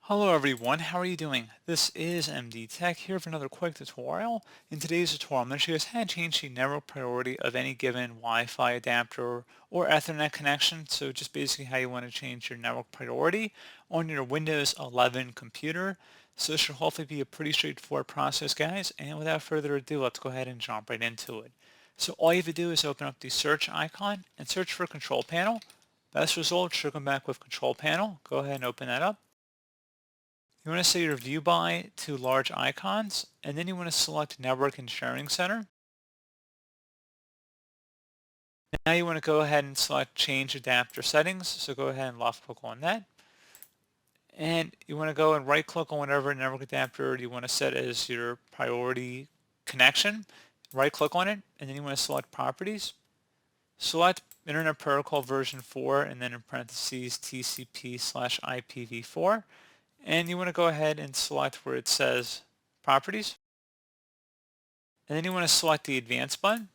Hello everyone, how are you doing? This is MD Tech here for another quick tutorial. In today's tutorial, I'm going to show you guys how to change the network priority of any given Wi-Fi adapter or Ethernet connection. So just basically how you want to change your network priority on your Windows 11 computer. So this should hopefully be a pretty straightforward process, guys. And without further ado, let's go ahead and jump right into it. So all you have to do is open up the search icon and search for Control Panel. Best result should come back with Control Panel. Go ahead and open that up. You want to set your view by to large icons, and then you want to select Network and Sharing Center. Now you want to go ahead and select Change Adapter Settings, so go ahead and left click on that. And you want to go and right click on whatever network adapter you want to set as your priority connection. Right click on it, and then you want to select Properties. Select Internet Protocol version 4, and then in parentheses TCP/IPv4. And you want to go ahead and select where it says Properties. And then you want to select the Advanced button.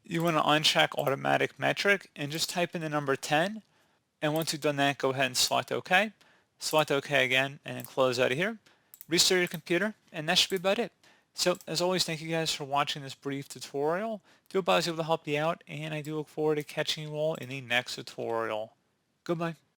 You want to uncheck Automatic Metric and just type in the number 10. And once you've done that, go ahead and select OK. Select OK again and then close out of here. Restart your computer, and that should be about it. So as always, thank you guys for watching this brief tutorial. Do hope I was able to help you out, and I do look forward to catching you all in the next tutorial. Goodbye.